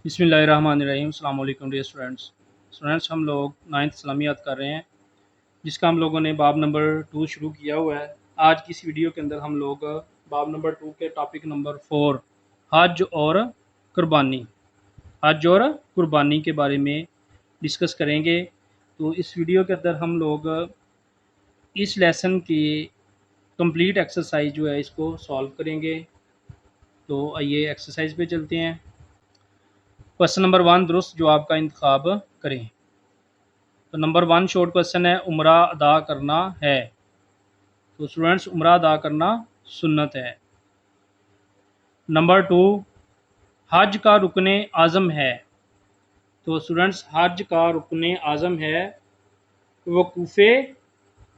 بسم اللہ الرحمن الرحیم۔ السلام علیکم ڈیئر اسٹوڈنٹس، ہم لوگ 9th اسلامیات کر رہے ہیں جس کا ہم لوگوں نے باب نمبر 2 شروع کیا ہوا ہے۔ آج کی اس ویڈیو کے اندر ہم لوگ باب نمبر 2 کے ٹاپک نمبر 4 حج اور قربانی کے بارے میں ڈسکس کریں گے۔ تو اس ویڈیو کے اندر ہم لوگ اس لیسن کی کمپلیٹ ایکسرسائز جو ہے اس کو سالو کریں گے۔ تو آئیے ایکسرسائز پہ چلتے ہیں۔ کوسچن نمبر 1 درست جواب کا انتخاب کریں۔ تو نمبر 1 شارٹ کوسچن ہے، عمرہ ادا کرنا ہے۔ تو اسٹوڈنٹس عمرہ ادا کرنا سنت ہے۔ نمبر 2 حج کا رکن اعظم ہے۔ تو اسٹوڈنٹس حج کا رکن اعظم ہے وقوف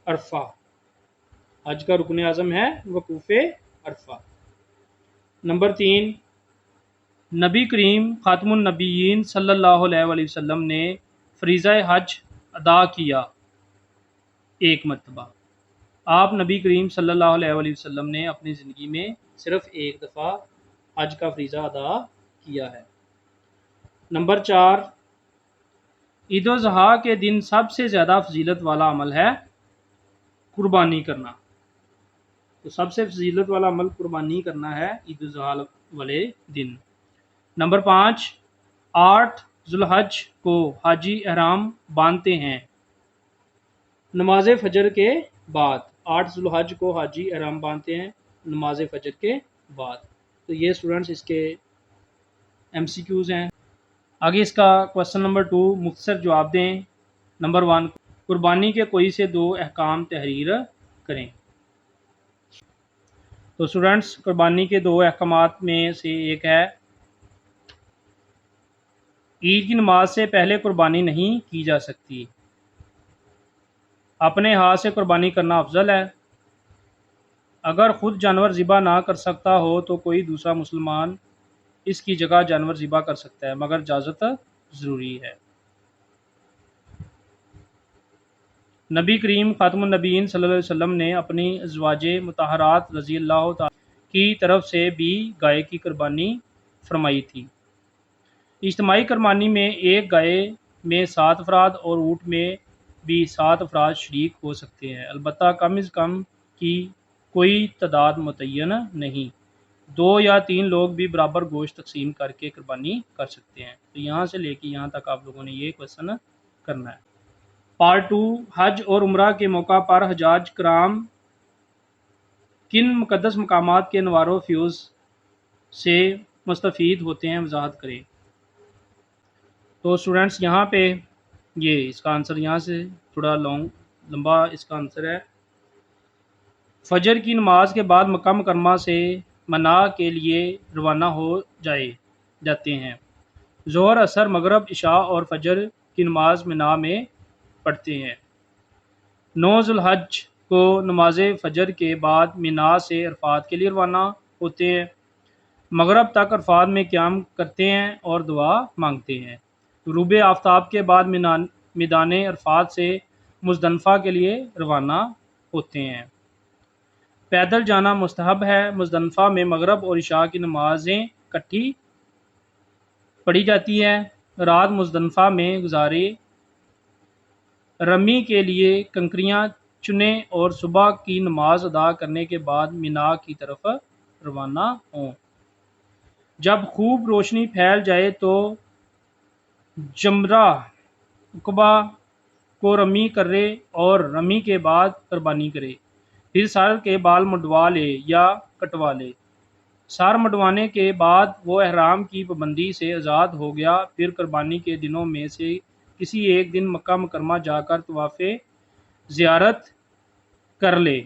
عرفہ۔ حج کا رکن اعظم ہے وقوف عرفہ۔ نمبر 3 نبی کریم خاتم النبیین صلی اللہ علیہ وآلہ وسلم نے فریضہ حج ادا کیا ایک مرتبہ۔ آپ نبی کریم صلی اللہ علیہ وآلہ وسلم نے اپنی زندگی میں صرف ایک دفعہ حج کا فریضہ ادا کیا ہے۔ نمبر 4 عید الاضحیٰ کے دن سب سے زیادہ فضیلت والا عمل ہے قربانی کرنا۔ تو سب سے فضیلت والا عمل قربانی کرنا ہے عید الاضحیٰ والے دن۔ نمبر 5 8 ذو الحج کو حاجی احرام باندھتے ہیں نماز فجر کے بعد۔ 8 ذو الحج کو حاجی احرام باندھتے ہیں نماز فجر کے بعد۔ تو یہ اسٹوڈنٹس اس کے MCQs ہیں۔ آگے اس کا کوسچن نمبر 2 مختصر جواب دیں۔ نمبر 1 قربانی کے کوئی سے 2 احکام تحریر کریں۔ تو اسٹوڈنٹس قربانی کے 2 احکامات میں سے ایک ہے عید کی نماز سے پہلے قربانی نہیں کی جا سکتی۔ اپنے ہاتھ سے قربانی کرنا افضل ہے۔ اگر خود جانور ذبح نہ کر سکتا ہو تو کوئی دوسرا مسلمان اس کی جگہ جانور ذبح کر سکتا ہے، مگر اجازت ضروری ہے۔ نبی کریم خاتم النبیین صلی اللہ علیہ وسلم نے اپنی ازواج مطہرات رضی اللہ تعالی کی طرف سے بھی گائے کی قربانی فرمائی تھی۔ اجتماعی قربانی میں ایک گائے میں 7 افراد اور اونٹ میں بھی 7 افراد شریک ہو سکتے ہیں، البتہ کم از کم کی کوئی تعداد متعین نہیں۔ 2 یا 3 لوگ بھی برابر گوشت تقسیم کر کے قربانی کر سکتے ہیں۔ تو یہاں سے لے کے یہاں تک آپ لوگوں نے یہ کوسچن کرنا ہے۔ پارٹ 2 حج اور عمرہ کے موقع پر حجاج کرام کن مقدس مقامات کے انوار و فیوز سے مستفید ہوتے ہیں، وضاحت کریں۔ تو اسٹوڈنٹس یہاں پہ یہ اس کا آنسر یہاں سے تھوڑا لمبا اس کا آنسر ہے۔ فجر کی نماز کے بعد مکہ مکرمہ سے منا کے لیے روانہ ہو جاتے ہیں۔ ظہر، عصر، مغرب، عشاء اور فجر کی نماز منا میں پڑھتے ہیں۔ 9 ذو الحج کو نماز فجر کے بعد منا سے عرفات کے لیے روانہ ہوتے ہیں۔ مغرب تک عرفات میں قیام کرتے ہیں اور دعا مانگتے ہیں۔ غروب آفتاب کے بعد میدان عرفات سے مزدلفہ کے لیے روانہ ہوتے ہیں۔ پیدل جانا مستحب ہے۔ مزدلفہ میں مغرب اور عشاء کی نمازیں اکٹھی پڑھی جاتی ہے۔ رات مزدلفہ میں گزارے، رمی کے لیے کنکریاں چنیں اور صبح کی نماز ادا کرنے کے بعد مینا کی طرف روانہ ہوں۔ جب خوب روشنی پھیل جائے تو جمرہ عقبہ کو رمی کرے اور رمی کے بعد قربانی کرے۔ پھر سر کے بال منڈوا لے یا کٹوا لے۔ سر منڈوانے کے بعد وہ احرام کی پابندی سے آزاد ہو گیا۔ پھر قربانی کے دنوں میں سے کسی ایک دن مکہ مکرمہ جا کر طواف زیارت کر لے۔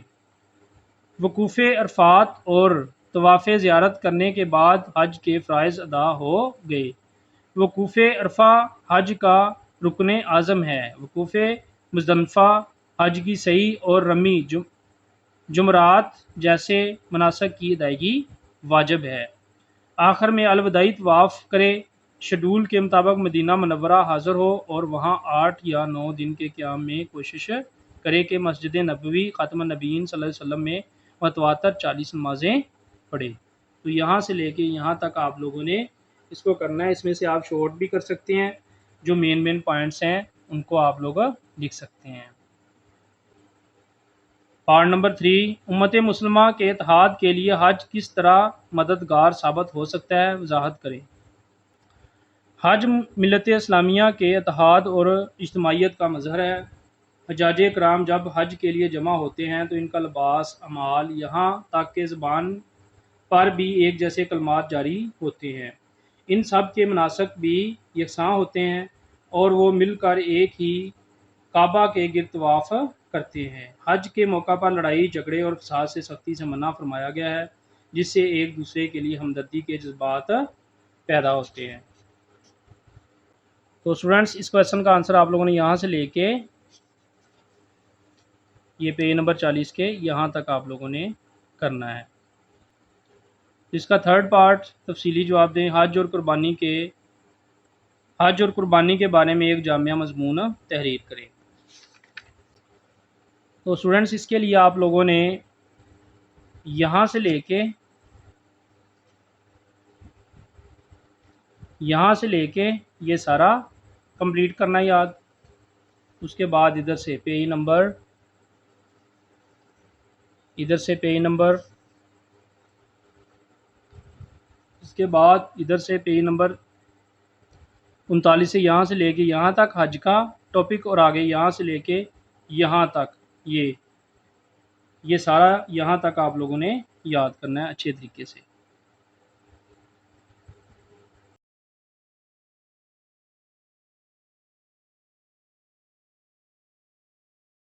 وقوف عرفات اور طواف زیارت کرنے کے بعد حج کے فرائض ادا ہو گئے۔ وقوف عرفہ حج کا رکن اعظم ہے۔ وقوف مزدلفہ حج کی سعی اور رمی جمرات جیسے مناسک کی ادائیگی واجب ہے۔ آخر میں الوداعی طواف کرے۔ شیڈول کے مطابق مدینہ منورہ حاضر ہو اور وہاں 8 یا 9 دن کے قیام میں کوشش کرے کہ مسجد نبوی خاتم النبیین صلی اللہ علیہ وسلم میں متواتر 40 نمازیں پڑھے۔ تو یہاں سے لے کے یہاں تک آپ لوگوں نے اس کو کرنا ہے. اس میں سے آپ شارٹ بھی کر سکتے ہیں, جو مین پوائنٹس ہیں ان کو آپ لوگ لکھ سکتے ہیں. پارٹ نمبر 3, امت مسلمہ کے اتحاد کے لیے حج کس طرح مددگار ثابت ہو سکتا ہے, وضاحت کریں. حج ملت اسلامیہ کے اتحاد اور اجتماعیت کا مظہر ہے. حجاج کرام جب حج کے لیے جمع ہوتے ہیں تو ان کا لباس, اعمال, یہاں تک کہ زبان پر بھی ایک جیسے کلمات جاری ہوتے ہیں. ان سب کے مناسک بھی یکساں ہوتے ہیں اور وہ مل کر ایک ہی کعبہ کے گرد طواف کرتے ہیں. حج کے موقع پر لڑائی جھگڑے اور فساد سے سختی سے منع فرمایا گیا ہے, جس سے ایک دوسرے کے لیے ہمدردی کے جذبات پیدا ہوتے ہیں. تو اسٹوڈنٹس اس کویشچن کا آنسر آپ لوگوں نے یہاں سے لے کے یہ پیج نمبر 40 کے یہاں تک آپ لوگوں نے کرنا ہے. اس کا تھرڈ پارٹ تفصیلی جواب دیں. حج اور قربانی کے بارے میں ایک جامعہ مضمون تحریر کریں. تو اسٹوڈنٹس اس کے لیے آپ لوگوں نے یہاں سے لے کے یہ سارا کمپلیٹ کرنا یاد. اس کے بعد ادھر سے پیج نمبر اس کے بعد ادھر سے پیج نمبر 39 سے یہاں سے لے کے یہاں تک حج کا ٹاپک, اور آگے یہاں سے لے کے یہاں تک یہ سارا یہاں تک آپ لوگوں نے یاد کرنا ہے اچھے طریقے سے.